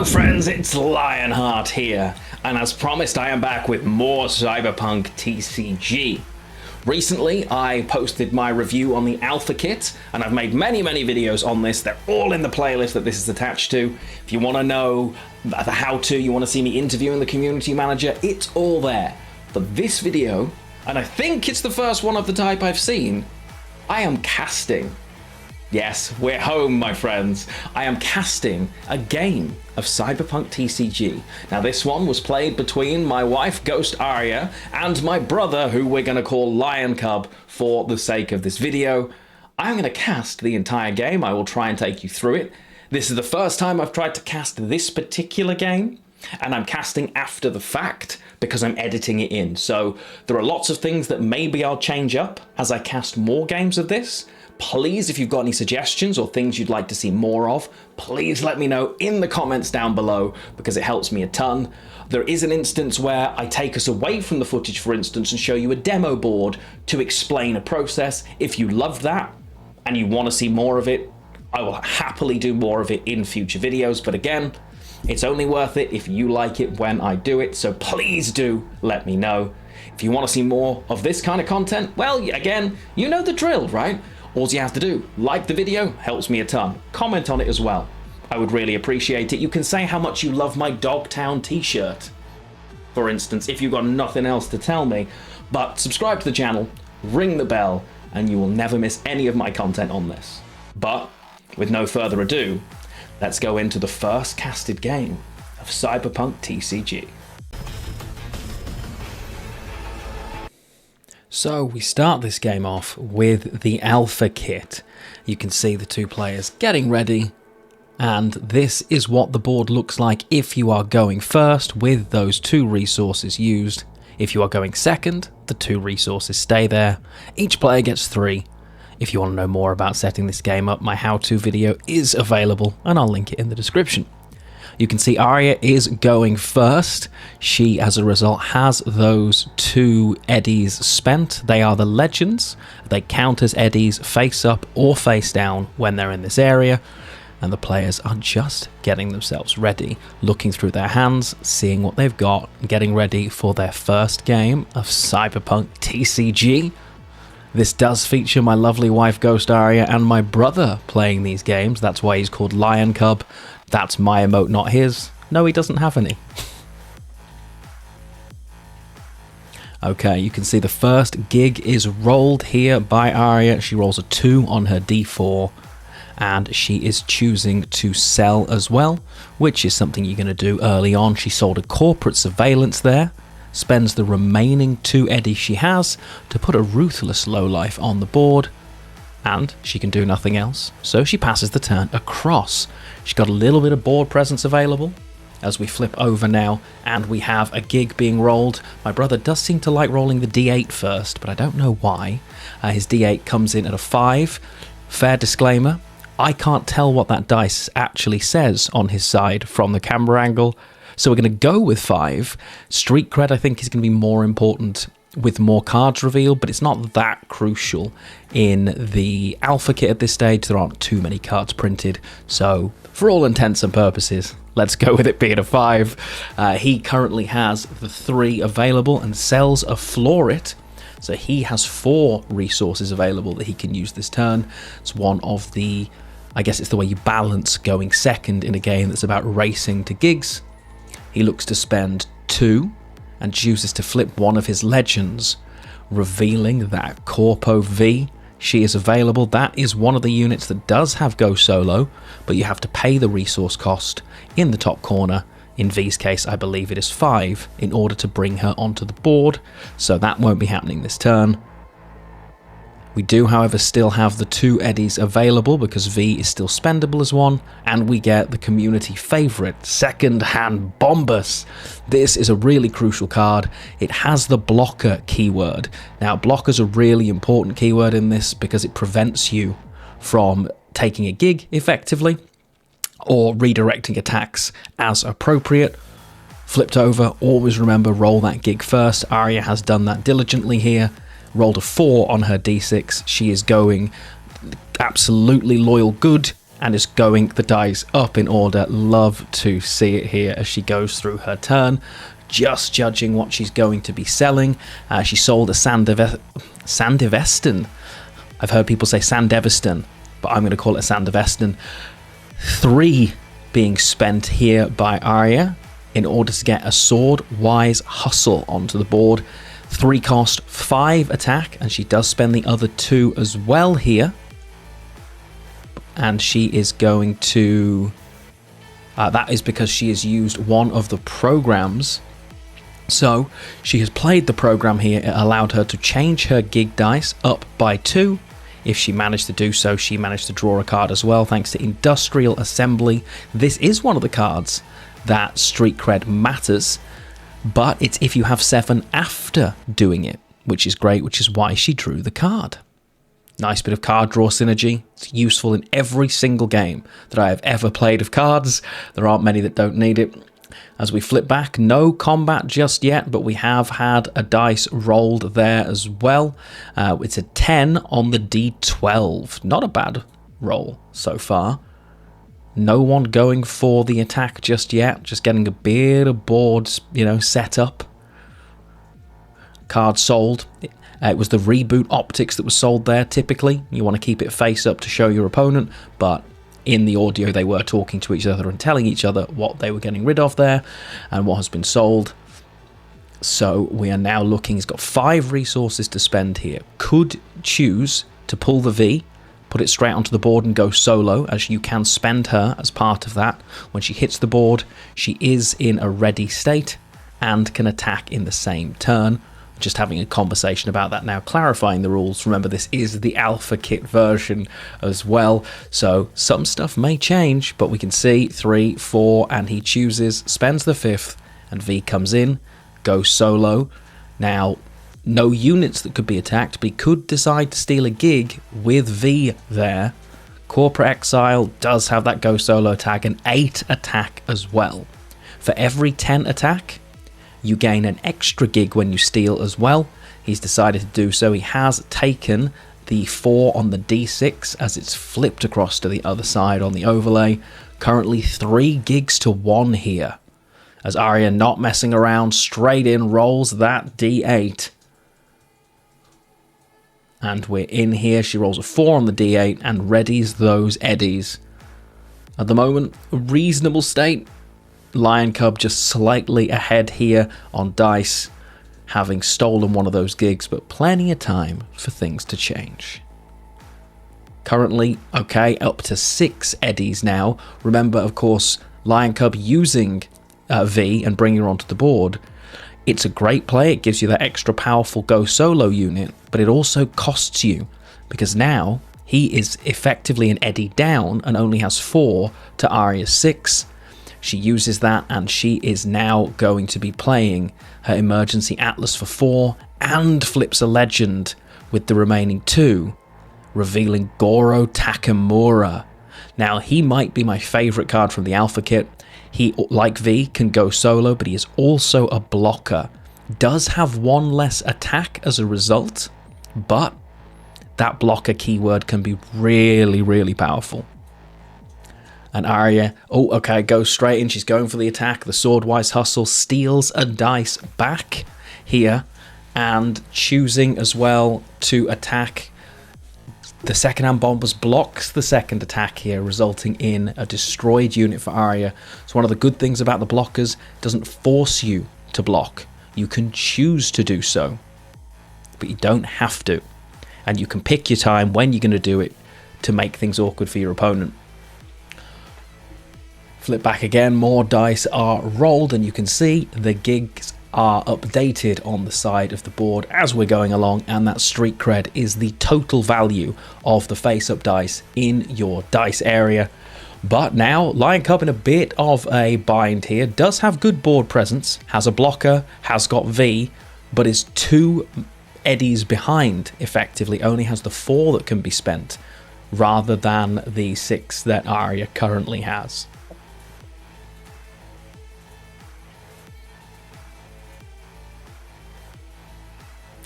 Hello friends, it's Lionheart here, and as promised I am back with more Cyberpunk TCG. Recently I posted my review on the Alpha Kit, and I've made many videos on this. They're all in the playlist that this is attached to. If you want to know the how-to, you want to see me interviewing the community manager, it's all there. For this video, and I think it's the first one of the type I've seen, I am casting. Yes, we're home, my friends. I am casting a game of Cyberpunk TCG. Now, this one was played between my wife, Ghost Arya, and my brother, who we're going to call Lion Cub for the sake of this video. I'm going to cast the entire game. I will try and take you through it. This is the first time I've tried to cast this particular game, and I'm casting after the fact because I'm editing it in. So there are lots of things that maybe I'll change up as I cast more games of this. Please, if you've got any suggestions or things you'd like to see more of, please let me know in the comments down below because it helps me a ton. There is an instance where I take us away from the footage, for instance, and show you a demo board to explain a process. If you love that and you want to see more of it, I will happily do more of it in future videos. But again, it's only worth it if you like it when I do it. So please do let me know. If you want to see more of this kind of content, well, again, you know the drill, right? All you have to do, like the video, helps me a ton. Comment on it as well. I would really appreciate it. You can say how much you love my Dogtown t-shirt, for instance, if you've got nothing else to tell me. But subscribe to the channel, ring the bell, and you will never miss any of my content on this. But with no further ado, let's go into the first casted game of Cyberpunk TCG. So we start this game off with the Alpha Kit. You can see the two players getting ready, and this is what the board looks like if you are going first with those two resources used. If you are going second, the two resources stay there. Each player gets 3. If you want to know more about setting this game up, my how-to video is available, and I'll link it in the description. You can see Arya is going first. She, as a result, has those 2 eddies spent. They are the legends. They count as eddies face up or face down when they're in this area. And the players are just getting themselves ready, looking through their hands, seeing what they've got, getting ready for their first game of Cyberpunk TCG. This does feature my lovely wife Ghost Arya and my brother playing these games. That's why he's called Lion Cub. That's my emote, not his. No, he doesn't have any. Okay, you can see the first gig is rolled here by Arya. She rolls a 2 on her d4, and she is choosing to sell as well, which is something you're going to do early on. She sold a corporate surveillance there, spends the remaining 2 eddies she has to put a ruthless lowlife on the board, and she can do nothing else, so she passes the turn across. She's got a little bit of board presence available as we flip over now, and we have a gig being rolled. My brother does seem to like rolling the d8 first, but I don't know why. His d8 comes in at a 5. Fair disclaimer, I can't tell what that dice actually says on his side from the camera angle, so we're going to go with 5. Street cred, I think, is going to be more important with more cards revealed, but it's not that crucial in the Alpha Kit at this stage. There aren't too many cards printed, so for all intents and purposes, let's go with it being a 5. He currently has the 3 available and sells a Florit, so he has 4 resources available that he can use this turn. It's one of the, I guess it's the way you balance going second in a game that's about racing to gigs. He looks to spend 2 and chooses to flip one of his legends, revealing that Corpo V. She is available. That is one of the units that does have Go Solo, but you have to pay the resource cost in the top corner. In V's case, I believe it is 5 in order to bring her onto the board, so that won't be happening this turn. We do, however, still have the 2 eddies available because V is still spendable as one, and we get the community favourite, Second-Hand Bombus. This is a really crucial card. It has the blocker keyword. Now, blocker's a really important keyword in this because it prevents you from taking a gig effectively or redirecting attacks as appropriate. Flipped over, always remember, roll that gig first. Arya has done that diligently here. Rolled a 4 on her d6. She is going absolutely loyal good and is going the dice up in order. Love to see it here as she goes through her turn, just judging what she's going to be selling. She sold a Sandevesten. I've heard people say Sandevesten, but I'm going to call it a Sandevesten. 3 being spent here by Arya in order to get a Sword-Wise Hustle onto the board. 3 cost, 5 attack, and she does spend the other 2 as well here. And she is going to... that is because she has used one of the programs. So she has played the program here. It allowed her to change her gig dice up by 2. If she managed to do so, she managed to draw a card as well, thanks to Industrial Assembly. This is one of the cards that street cred matters, but it's if you have 7 after doing it, which is great, which is why she drew the card. Nice bit of card draw synergy. It's useful in every single game that I have ever played of cards. There aren't many that don't need it. As we flip back, no combat just yet, but we have had a dice rolled there as well. It's a 10 on the D12. Not a bad roll so far. No one going for the attack just yet. Just getting a bit of boards, set up. Card sold. It was the reboot optics that was sold there. Typically, you want to keep it face up to show your opponent, but in the audio they were talking to each other and telling each other what they were getting rid of there and what has been sold. So we are now looking, he's got 5 resources to spend here. Could choose to pull the V, put it straight onto the board and go solo, as you can spend her as part of that. When she hits the board, she is in a ready state and can attack in the same turn. Just having a conversation about that now, clarifying the rules. Remember, this is the alpha kit version as well, so some stuff may change, but we can see 3, 4, and he chooses, spends the 5th, and V comes in, goes solo. Now, no units that could be attacked, but he could decide to steal a gig with V there. Corporate Exile does have that go solo tag, and 8 attack as well. For every 10 attack, you gain an extra gig when you steal as well. He's decided to do so. He has taken the 4 on the D6 as it's flipped across to the other side on the overlay. Currently 3 gigs to 1 here. As Arya, not messing around, straight in rolls that D8. And we're in here. She rolls a 4 on the D8 and readies those eddies. At the moment, a reasonable state. Lion Cub just slightly ahead here on dice, having stolen one of those gigs, but plenty of time for things to change. Currently, okay, up to 6 eddies now. Remember, of course, Lion Cub using V and bringing her onto the board. It's a great play. It gives you that extra powerful go solo unit, but it also costs you, because now he is effectively an eddy down and only has 4 to Arya's 6. She uses that, and she is now going to be playing her Emergency Atlas for 4 and flips a legend with the remaining 2, revealing Goro Takamura. Now, he might be my favourite card from the Alpha Kit. He, like V, can go solo, but he is also a blocker. Does have 1 less attack as a result, but that blocker keyword can be really, really powerful. And Arya, goes straight in. She's going for the attack. The Sword-Wise Hustle steals a dice back here and choosing as well to attack. The second-hand bombers blocks the second attack here, resulting in a destroyed unit for Arya. So one of the good things about the blockers, it doesn't force you to block. You can choose to do so, but you don't have to. And you can pick your time when you're going to do it to make things awkward for your opponent. Flip back again, more dice are rolled, and you can see the gigs are updated on the side of the board as we're going along, and that street cred is the total value of the face-up dice in your dice area. But now, Lion Cub in a bit of a bind here, does have good board presence, has a blocker, has got V, but is 2 eddies behind, effectively, only has the 4 that can be spent, rather than the 6 that Arya currently has.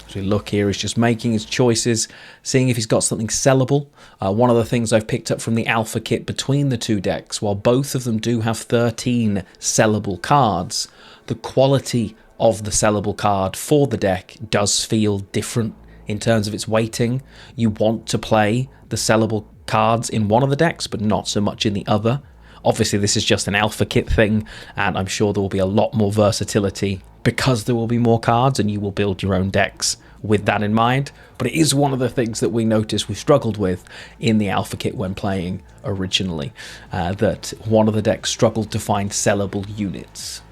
So look here, he's just making his choices, seeing if he's got something sellable. One of the things I've picked up from the alpha kit between the two decks, while both of them do have 13 sellable cards, the quality of the sellable card for the deck does feel different in terms of its weighting. You want to play the sellable cards in one of the decks, but not so much in the other. Obviously, this is just an alpha kit thing, and I'm sure there will be a lot more versatility because there will be more cards and you will build your own decks with that in mind. But it is one of the things that we noticed we struggled with in the alpha kit when playing originally, that one of the decks struggled to find sellable units.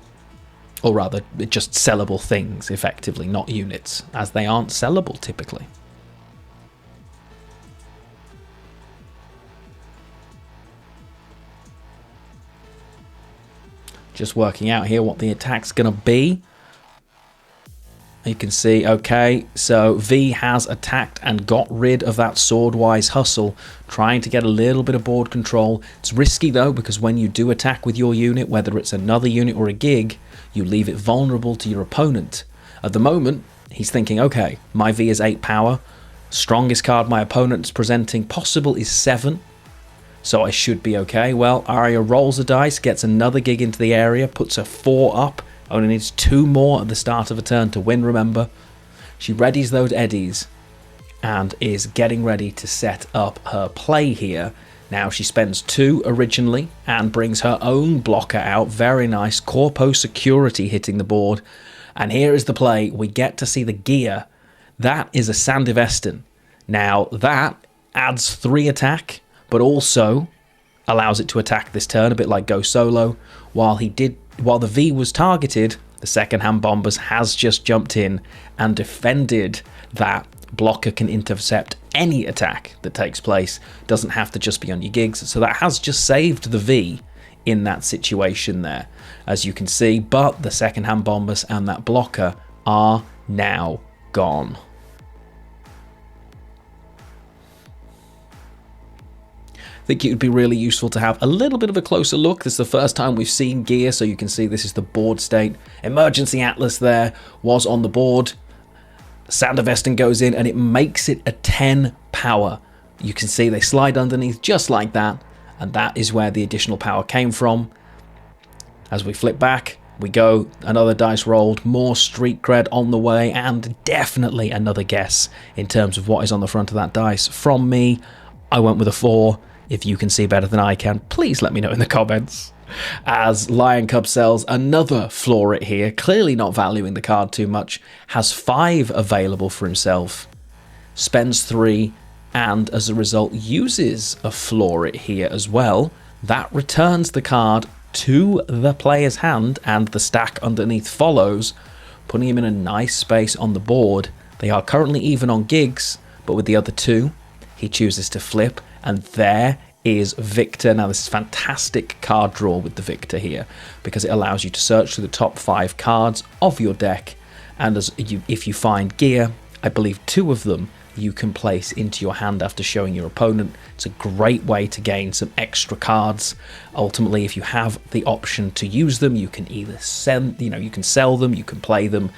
Or rather, just sellable things, effectively, not units, as they aren't sellable typically. Just working out here what the attack's going to be. You can see, okay, so V has attacked and got rid of that Swordwise Hustle, trying to get a little bit of board control. It's risky though, because when you do attack with your unit, whether it's another unit or a gig, you leave it vulnerable to your opponent. At the moment, he's thinking, okay, my V is 8 power, strongest card my opponent's presenting possible is 7, so I should be okay. Well, Arya rolls a dice, gets another gig into the area, puts a 4 up, only needs 2 more at the start of a turn to win, remember. She readies those eddies and is getting ready to set up her play here. Now she spends 2 originally and brings her own blocker out. Very nice. Corpo Security hitting the board. And here is the play. We get to see the gear. That is a Sandivesten. Now that adds 3 attack, but also allows it to attack this turn, a bit like Go Solo. While the V was targeted, the second-hand Bombers has just jumped in and defended that. Blocker can intercept any attack that takes place. Doesn't have to just be on your gigs. So that has just saved the V in that situation there, as you can see. But the second-hand Bombers and that blocker are now gone. I think it would be really useful to have a little bit of a closer look. This is the first time we've seen gear, so you can see this is the board state. Emergency Atlas there was on the board. Sandivesten goes in and it makes it a 10 power. You can see they slide underneath just like that, and that is where the additional power came from. As we flip back, we go, another dice rolled, more street cred on the way, and definitely another guess in terms of what is on the front of that dice. From me, I went with a 4. If you can see better than I can, please let me know in the comments. As Lion Cub sells another Floor It here, clearly not valuing the card too much, has 5 available for himself, spends 3, and as a result uses a Floor It here as well. That returns the card to the player's hand, and the stack underneath follows, putting him in a nice space on the board. They are currently even on gigs, but with the other 2, he chooses to flip. And there is Victor. Now, this is fantastic card draw with the Victor here, because it allows you to search through the top 5 cards of your deck. And if you find gear, I believe 2 of them you can place into your hand after showing your opponent. It's a great way to gain some extra cards. Ultimately, if you have the option to use them, you can either sell, you can sell them, you can play them.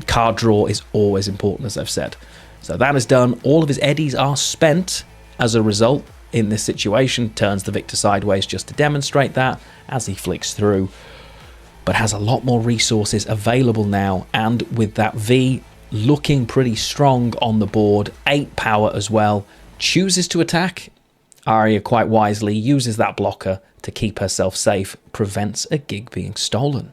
Card draw is always important, as I've said. So that is done. All of his eddies are spent. As a result, in this situation, turns the Victor sideways just to demonstrate that as he flicks through, but has a lot more resources available now, and with that V looking pretty strong on the board, 8 power as well, chooses to attack. Arya quite wisely uses that blocker to keep herself safe, prevents a gig being stolen.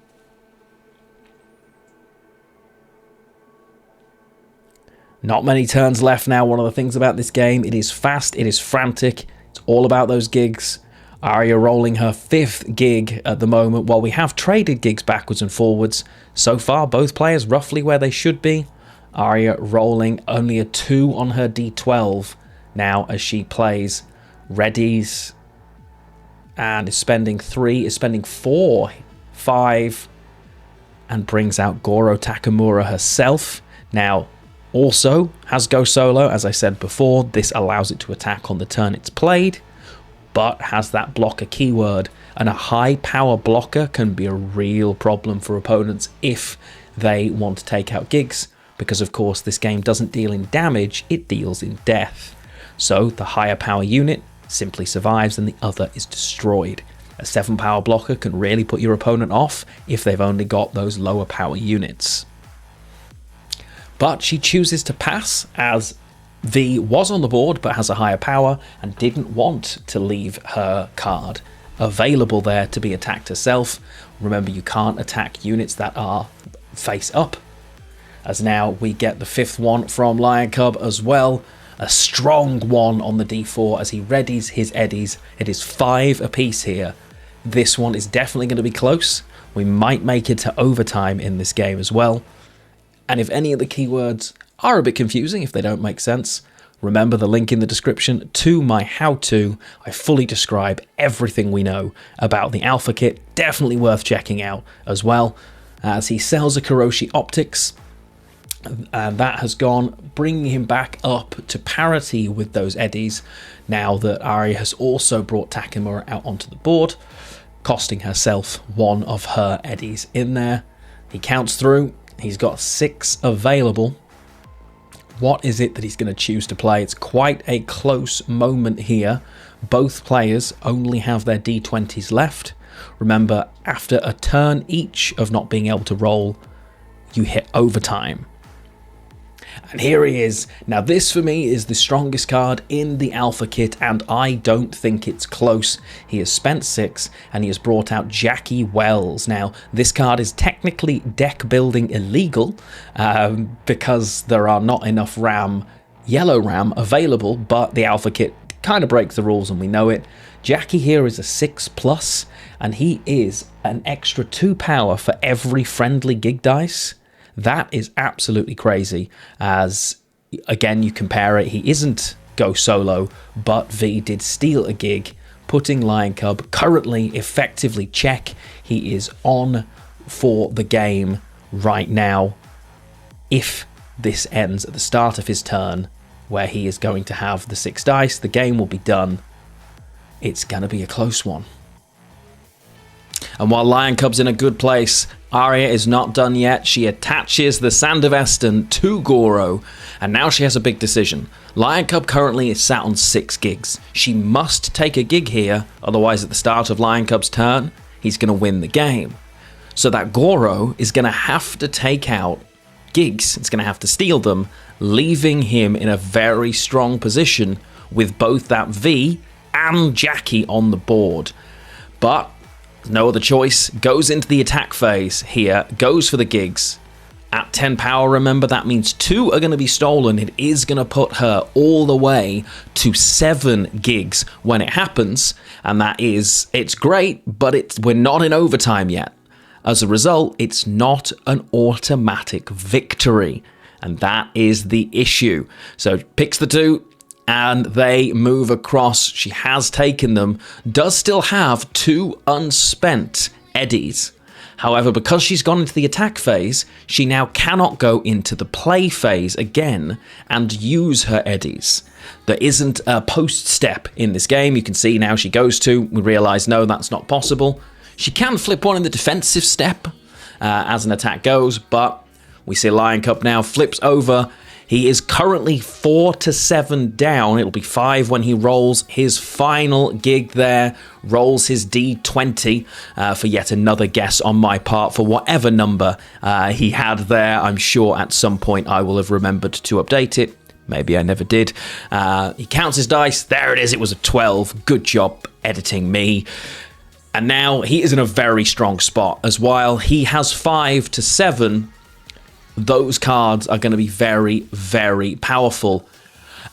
Not many turns left now. One of the things about this game, it is fast, it is frantic, it's all about those gigs. Arya rolling her 5th gig at the moment, while we have traded gigs backwards and forwards. So far, both players roughly where they should be. Arya rolling only a 2 on her D12 now as she plays, readies, and is spending 3, is spending 4, 5, and brings out Goro Takamura herself. Now, also has Go Solo, as I said before. This allows it to attack on the turn it's played, but has that blocker keyword, and a high power blocker can be a real problem for opponents if they want to take out gigs. because of course this game doesn't deal in damage, it deals in death. So the higher power unit simply survives and the other is destroyed. A 7 power blocker can really put your opponent off if they've only got those lower power units. But she chooses to pass, as V was on the board but has a higher power and didn't want to leave her card available there to be attacked herself. Remember, you can't attack units that are face up. As now we get the 5th one from Lion Cub as well. A strong one on the D4 as he readies his eddies. It is 5 apiece here. This one is definitely going to be close. We might make it to overtime in this game as well. And if any of the keywords are a bit confusing, if they don't make sense, remember the link in the description to my how-to. I fully describe everything we know about the Alpha Kit. Definitely worth checking out as well. As he sells a Kuroshi Optics, and that has gone, bringing him back up to parity with those eddies, now that Arya has also brought Takamura out onto the board, costing herself one of her eddies in there. He counts through. He's got 6 available. What is it that he's going to choose to play? It's quite a close moment here. Both players only have their D20s left. Remember, after a turn each of not being able to roll, you hit overtime. And here he is. Now this for me is the strongest card in the Alpha Kit, and I don't think it's close. He has spent 6 and he has brought out Jackie Wells. Now this card is technically deck building illegal because there are not enough yellow RAM available, but the Alpha Kit kind of breaks the rules and we know it. Jackie here is a 6+, and he is an extra 2 power for every friendly gig dice. That is absolutely crazy, as again you compare it, he isn't go solo, but V did steal a gig, putting Lion Cub currently effectively check. He is on for the game right now. If this ends at the start of his turn, where he is going to have the 6 dice, the game will be done. It's going to be a close one. And while Lion Cub's in a good place, Arya is not done yet. She attaches the Sand of Eston to Goro, and now she has a big decision. Lion Cub currently is sat on 6 gigs. She must take a gig here, otherwise at the start of Lion Cub's turn, he's going to win the game. So that Goro is going to have to take out gigs. It's going to have to steal them, leaving him in a very strong position with both that V and Jackie on the board. But no other choice, goes into the attack phase here, goes for the gigs. At 10 power, remember, that means 2 are going to be stolen. It is going to put her all the way to 7 gigs when it happens, and it's great, but we're not in overtime yet. As a result, it's not an automatic victory, and that is the issue. So picks the 2, and they move across. She has taken them, does still have 2 unspent eddies. However, because she's gone into the attack phase, she now cannot go into the play phase again and use her eddies. There isn't a post step in this game. You can see now she goes to, we realise no, that's not possible. She can flip one in the defensive step as an attack goes, but we see Lion Cub now flips over. He is currently 4 to 7 down. It'll be 5 when he rolls his final gig there. Rolls his D20 for yet another guess on my part for whatever number he had there. I'm sure at some point I will have remembered to update it. Maybe I never did. He counts his dice. There it is. It was a 12. Good job editing me. And now he is in a very strong spot. As while he has 5 to 7, those cards are going to be very, very powerful.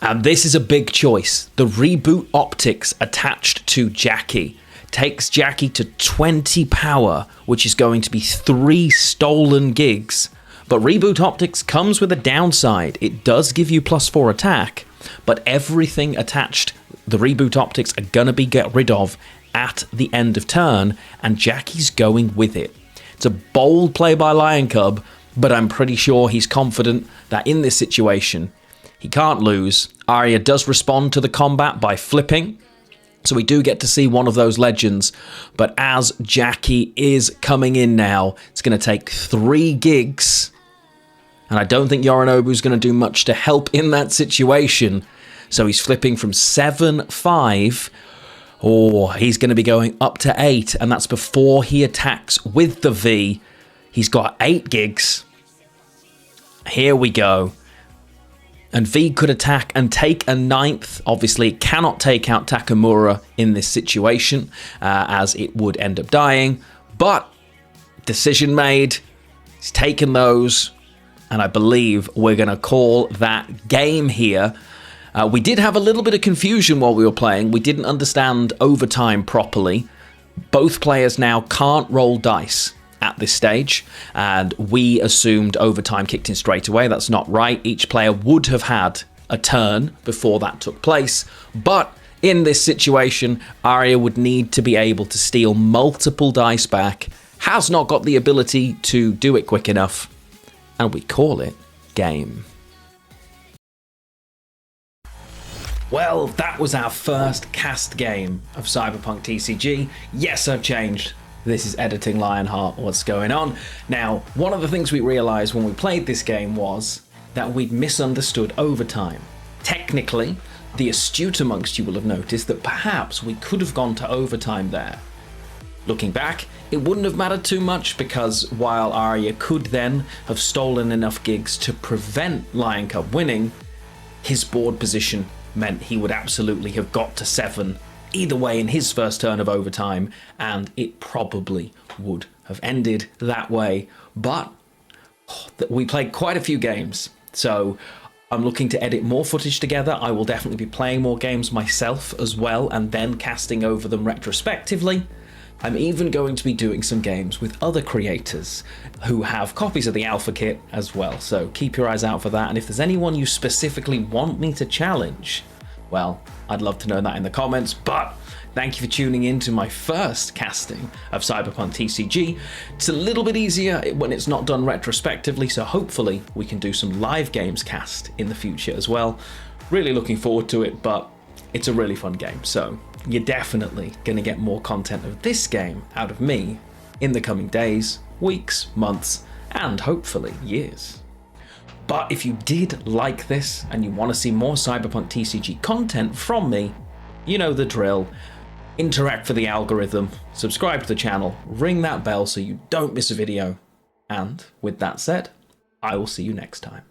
And this is a big choice. The Reboot Optics attached to Jackie takes Jackie to 20 power, which is going to be 3 stolen gigs. But Reboot Optics comes with a downside. It does give you +4 attack, but everything attached, the Reboot Optics are going to be get rid of at the end of turn, and Jackie's going with it. It's a bold play by Lion Cub, but I'm pretty sure he's confident that in this situation, he can't lose. Arya does respond to the combat by flipping, so we do get to see one of those legends. But as Jackie is coming in now, it's going to take 3 gigs And I don't think Yorinobu's going to do much to help in that situation. So he's flipping from 7-5. Oh, he's going to be going up to 8. And that's before he attacks with the V. He's got 8 gigs. Here we go. And V could attack and take a 9th. Obviously, it cannot take out Takamura in this situation, as it would end up dying. But decision made. He's taken those. And I believe we're going to call that game here. We did have a little bit of confusion while we were playing. We didn't understand overtime properly. Both players now can't roll dice at this stage, and we assumed overtime kicked in straight away. That's not right. Each player would have had a turn before that took place, but in this situation, Arya would need to be able to steal multiple dice back, has not got the ability to do it quick enough, and we call it game. Well, that was our first cast game of Cyberpunk TCG. Yes, I've changed. This is editing Lionheart. What's going on? Now, one of the things we realized when we played this game was that we'd misunderstood overtime. Technically, the astute amongst you will have noticed that perhaps we could have gone to overtime there. Looking back, it wouldn't have mattered too much, because while Arya could then have stolen enough gigs to prevent Lion Cub winning, his board position meant he would absolutely have got to 7 either way in his first turn of overtime, and it probably would have ended that way. But we played quite a few games, so I'm looking to edit more footage together. I will definitely be playing more games myself as well, and then casting over them retrospectively. I'm even going to be doing some games with other creators who have copies of the alpha kit as well, so keep your eyes out for that. And if there's anyone you specifically want me to challenge, well, I'd love to know that in the comments. But thank you for tuning in to my first casting of Cyberpunk TCG. It's a little bit easier when it's not done retrospectively, so hopefully we can do some live games cast in the future as well. Really looking forward to it, but it's a really fun game, so you're definitely going to get more content of this game out of me in the coming days, weeks, months, and hopefully years. But if you did like this and you want to see more Cyberpunk TCG content from me, you know the drill. Interact for the algorithm, subscribe to the channel, ring that bell so you don't miss a video. And with that said, I will see you next time.